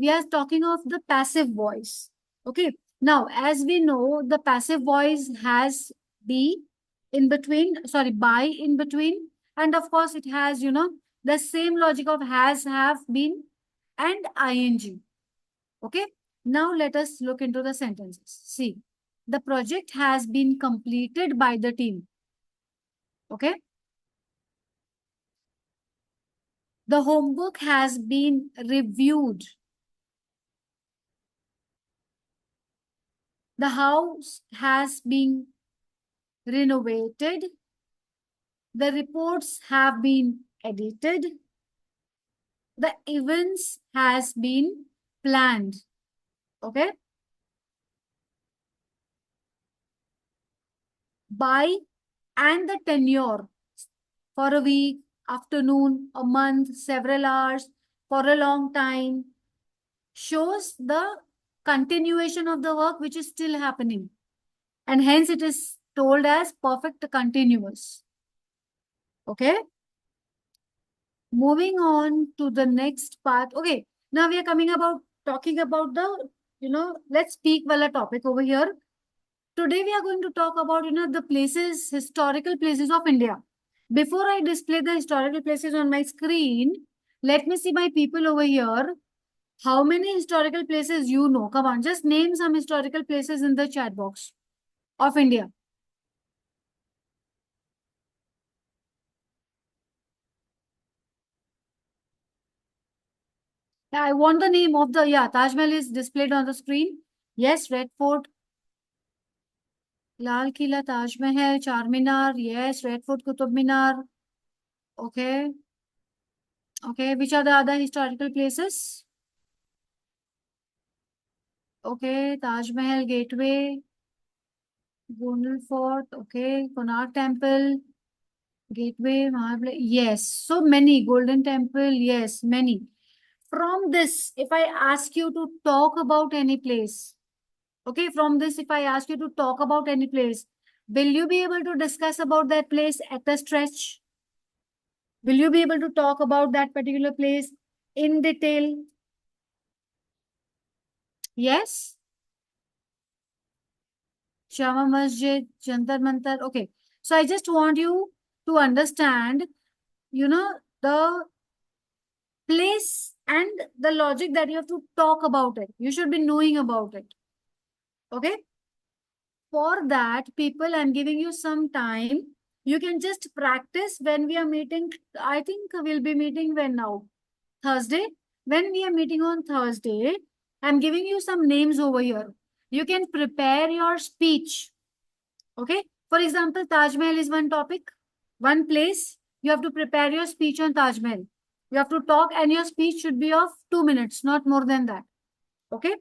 we are talking of the passive voice. Okay. Now, as we know, the passive voice has be in between, sorry, by in between. And of course, it has, the same logic of has, have, been, and ing. Okay. Now, let us look into the sentences. See, the project has been completed by the team. Okay. The homework has been reviewed. The house has been renovated. The reports have been edited. The events has been planned. Okay. By and the tenure for a week, afternoon, a month, several hours, for a long time shows the continuation of the work which is still happening. And hence it is told as perfect continuous. Okay. Moving on to the next part. Okay. Now we are talking about the, let's speak well a topic over here. Today we are going to talk about, the places, historical places of India. Before I display the historical places on my screen, let me see my people over here. How many historical places you know? Come on, just name some historical places in the chat box of India. Yeah, I want the name of the, Taj Mahal is displayed on the screen. Yes, Red Fort, Lal Killa, Taj Mahal, Charminar. Yes, Red Fort, Qutub Minar. Okay. Okay. Which are the other historical places? Okay. Taj Mahal Gateway, Gondal Fort. Okay. Konark Temple, Gateway, Mahabali. Yes. So many. Golden Temple. Yes. Many. From this, if I ask you to talk about any place, okay, from this, if I ask you to talk about any place, will you be able to discuss about that place at a stretch? Will you be able to talk about that particular place in detail? Yes? Jama Masjid, Jantar Mantar. Okay. So I just want you to understand, the place and the logic that you have to talk about it. You should be knowing about it. Okay. For that, people, I'm giving you some time. You can just practice when we are meeting. I think we'll be meeting when now? Thursday. When we are meeting on Thursday, I'm giving you some names over here. You can prepare your speech. Okay. For example, Taj Mahal is one topic, one place. You have to prepare your speech on Taj Mahal. You have to talk, and your speech should be of 2 minutes, not more than that. Okay.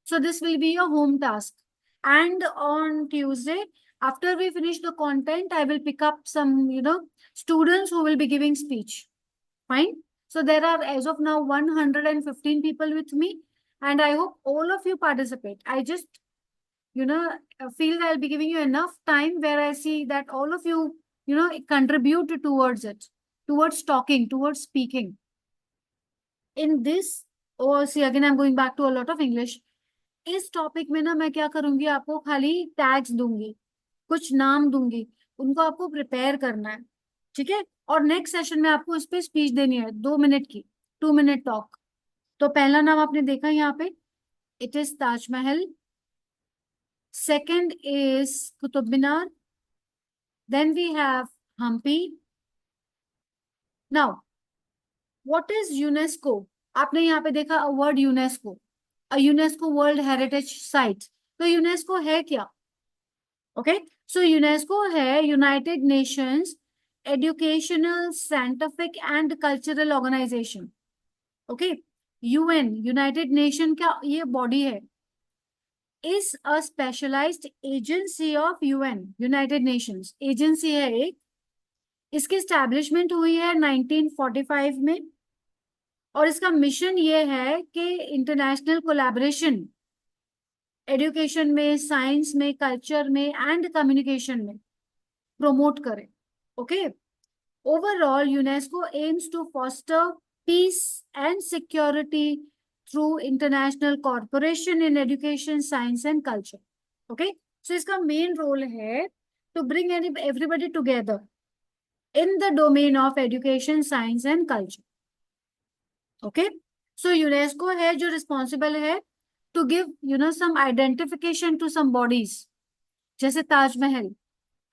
So this will be your home task. And on Tuesday, after we finish the content, I will pick up some, students who will be giving speech. Fine. So there are, as of now, 115 people with me. And I hope all of you participate. I just, feel that I'll be giving you enough time where I see that all of you, contribute towards it, towards talking, towards speaking. In this, or see, again, I'm going back to a lot of English. इस topic में ना मैं क्या करूंगी, आपको खाली tags दूंगी, कुछ नाम दूंगी, उनको आपको प्रिपेयर करना है. ठीक है. और नेक्स्ट सेशन में आपको इस पे स्पीच देनी है 2 मिनट की, 2 मिनट टॉक. तो पहला नाम आपने देखा यहाँ पे, it is Taj Mahal. Second is Qutub Minar. Then we have Hampi. Now what is UNESCO. आपने यहाँ पे देखा word UNESCO, UNESCO world heritage site. तो यूनेस्को है क्या? ओके. सो यूनेस्को है United Nations educational, scientific and cultural organisation. Okay. UN, United Nation का ये बॉडी है, is a specialised agency of UN. United Nations agency है एक. इसकी स्टैब्लिशमेंट हुई है 1945 में. और इसका मिशन ये है कि इंटरनेशनल कोलैबोरेशन एजुकेशन में, साइंस में, कल्चर में एंड कम्युनिकेशन में प्रमोट करे. Okay. Overall UNESCO aims to foster peace and security through international cooperation in education, science and culture. Okay, so इसका main role है to bring everybody together in the domain of education, science and culture. Okay, so UNESCO है जो responsible है to give some identification to some bodies, जैसे Taj Mahal,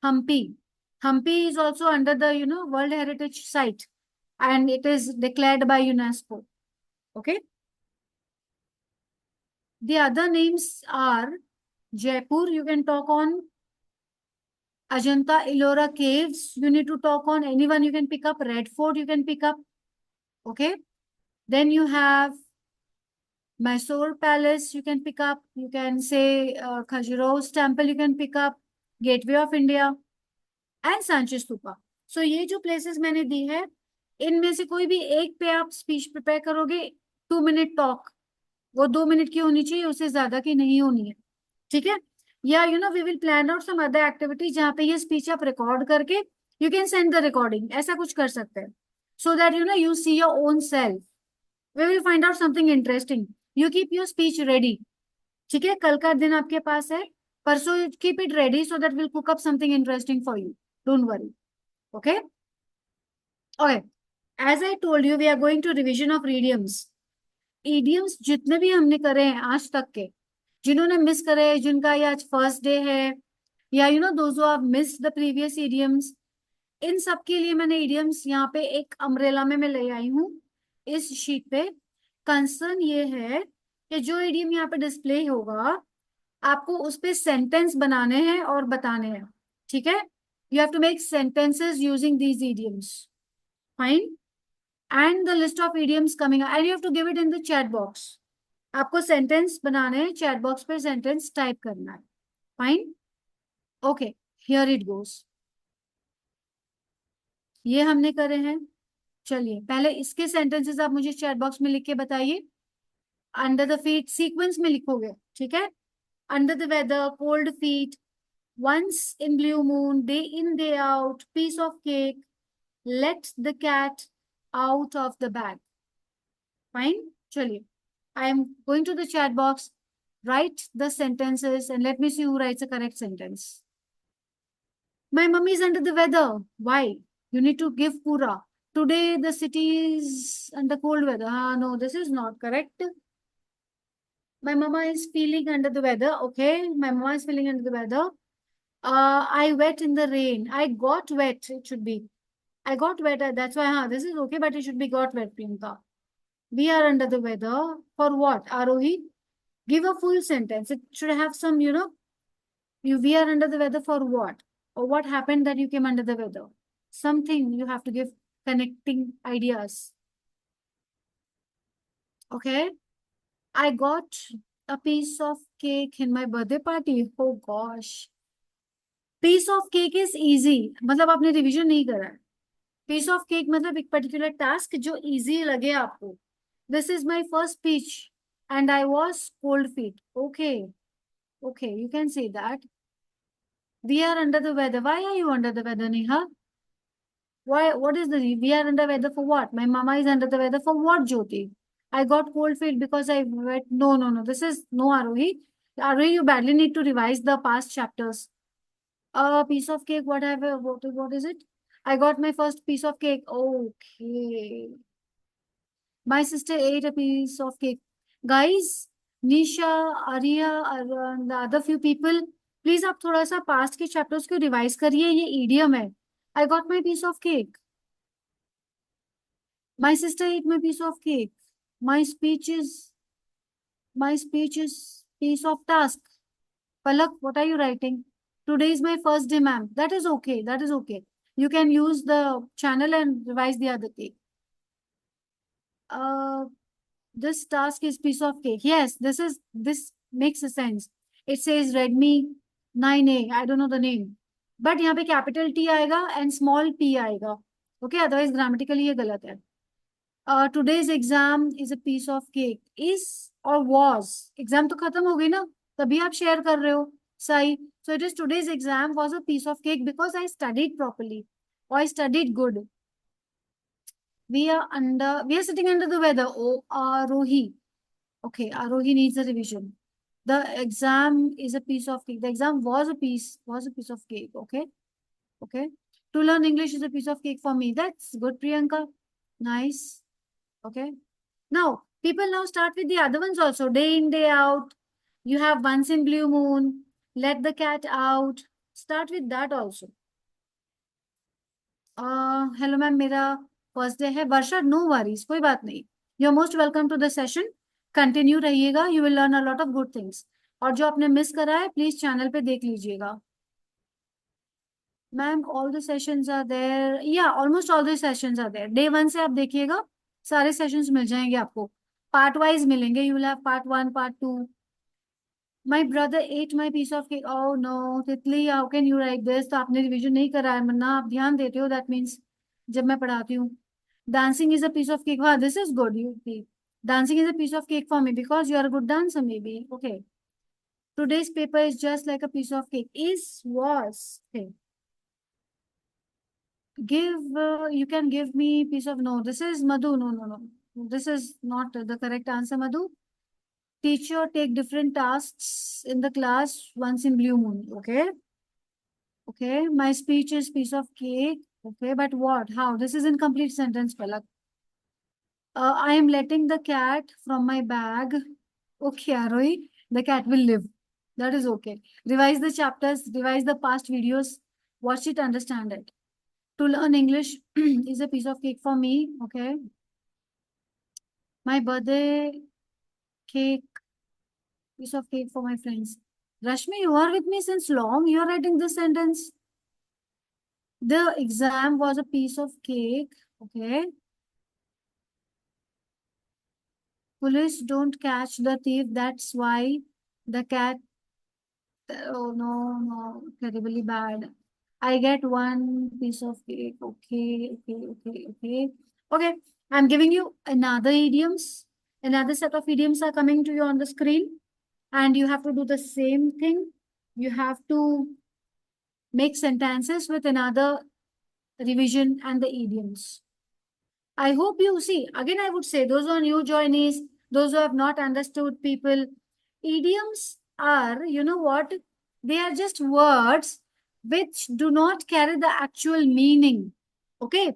Hampi. Hampi is also under the World Heritage Site, and it is declared by UNESCO. Okay. The other names are Jaipur. You can talk on Ajanta Ellora Caves. You need to talk on anyone. You can pick up Red Fort. You can pick up. Okay. Then you have Mysore Palace. You can pick up. You can say Khajuro's Temple. You can pick up Gateway of India and Sanchi Stupa. So ये जो places मैंने दी है, इनमें से कोई भी एक पे आप स्पीच प्रिपेयर करोगे, 2 मिनट टॉक, वो 2 मिनट की होनी चाहिए, उससे ज्यादा की नहीं होनी है. ठीक है. या we will plan out some other activity जहाँ पे ये स्पीच आप रिकॉर्ड करके you can send the recording, ऐसा कुछ कर सकते हैं, so that you see your own self. We will find out something interesting. You keep your speech ready. ठीक है, कल का दिन आपके पास है, परसों keep it ready so that will cook up something interesting for you. Don't worry. Okay. Okay. As I told you, we are going to revision of idioms. Idioms जितने भी हमने करे हैं आज तक के, जिन्होंने मिस करे, जिनका ये आज फर्स्ट डे है, या those who have missed the previous idioms, इन सब के लिए मैंने idioms यहाँ पे एक अम्ब्रेला में मैं ले आई हूँ इस शीट पे. कंसर्न ये है कि जो idiom यहाँ पे डिस्प्ले होगा, आपको उस पे सेंटेंस बनाने हैं और बताने हैं. ठीक है. You have to make sentences using these idioms. Fine. And the list of idioms coming up. And you have to give it in the chat box. आपको सेंटेंस बनाने हैं, चैट बॉक्स पे सेंटेंस टाइप करना है. Fine. Okay, here it goes. ये हमने करे हैं. चलिए पहले इसके सेंटेंसेस आप मुझे चैट बॉक्स में लिख के बताइए. अंडर द फीट सीक्वेंस में लिखोगे. ठीक है. Under the weather, cold feet, once in blue moon, day in, day out, piece of cake, let the cat out of the bag. Fine. Chaliye. I am going to the chat box. Write the sentences and let me see who writes the correct sentence. My mummy is under the weather. Why? You need to give pura. Today the city is under cold weather. No, this is not correct. My mama is feeling under the weather. Okay. My mama is feeling under the weather. I wet in the rain. I got wet. It should be. I got wet. That's why, this is okay, but it should be got wet, Priyanka. We are under the weather. For what? Arohi, give a full sentence. It should have some, we are under the weather for what? Or what happened that you came under the weather? Something you have to give connecting ideas. Okay. I got a piece of cake in my birthday party. Oh gosh. Piece of cake is easy, मतलब आपने revision नहीं करा है. Piece of cake मतलब एक particular task जो easy लगे आपको. This is my first speech and I was cold feet. Okay. Okay, you can say that. We are under the weather. Why are you under the weather, Neha? Why? What is the we are under weather for what? My mama is under the weather for what, Jyoti? I got cold feet because I wet. No. This is no, Arohi. Arohi, you badly need to revise the past chapters. A piece of cake. Whatever. What is it? I got my first piece of cake. Okay. My sister ate a piece of cake. Guys, Nisha, Arya, and the other few people, please आप थोड़ा सा past के chapters को revise करिए. ये idiom है. I got my piece of cake. My sister ate my piece of cake. My speech is piece of task. Palak, what are you writing? Today is my first day, ma'am. That is okay. That is okay. You can use the channel and revise the other cake. This task is piece of cake. Yes, this makes a sense. It says Redmi 9A. I don't know the name. But यहाँ पे capital T आएगा and small p आएगा. Okay, otherwise grammatically ये गलत है. Today's exam is a piece of cake. Is or was? Exam तो खत्म हो गई ना, तभी आप share कर रहे हो. Sai. So it is today's exam was a piece of cake because I studied properly or I studied good. We are sitting under the weather. Oh, Rohi. Okay, Arohi needs a revision. The exam is a piece of cake. The exam was a piece of cake. Okay. Okay. To learn English is a piece of cake for me. That's good, Priyanka. Nice. Okay. Now, people now start with the other ones also. Day in, day out. You have once in blue moon. Let the cat out. Start with that also. Hello ma'am, मेरा first day है. Varsha, no worries, कोई बात नहीं. You are most welcome to the session. Continue रहिएगा. You will learn a lot of good things. और जो आपने miss करा है प्लीज चैनल पे देख लीजिएगा. Ma'am all the sessions are there. या almost all the sessions are there. Day one से आप देखिएगा, सारे सेशंस मिल जाएंगे आपको. पार्ट वाइज मिलेंगे. You will have part one, part two. My brother ate my piece of cake. Oh no Titli, how can you write this. तो आपने रिविजन नहीं करा है, वरना आप ध्यान देते हो. दैट मीन्स जब मैं पढ़ाती हूँ. Dancing is a piece of cake. Wow, this is good. You see, dancing is a piece of cake for me because you are a good dancer, maybe. Okay. Today's paper is just like a piece of cake. Is was. Okay. Give. You can give me piece of. No, this is Madhu. No, no, no. This is not the correct answer, Madhu. Teacher take different tasks in the class once in blue moon. Okay. Okay. My speech is piece of cake. Okay, but what? How? This is incomplete sentence, Palak. I am letting the cat from my bag. Okay, Arohi, the cat will live. That is okay. Revise the chapters, revise the past videos, watch it, understand it. To learn English is a piece of cake for me. Okay. My birthday cake, piece of cake for my friends. Rashmi, you are with me since long. You are writing this sentence. The exam was a piece of cake. Okay. Police don't catch the thief. That's why the cat. Oh no, no, terribly bad. I get one piece of cake. Okay, okay, okay, okay. Okay, I'm giving you another idioms. Another set of idioms are coming to you on the screen, and you have to do the same thing. You have to make sentences with another revision and the idioms. I hope you see. Again, I would say those who are new joinees, those who have not understood people, idioms are, you know what? They are just words which do not carry the actual meaning. Okay.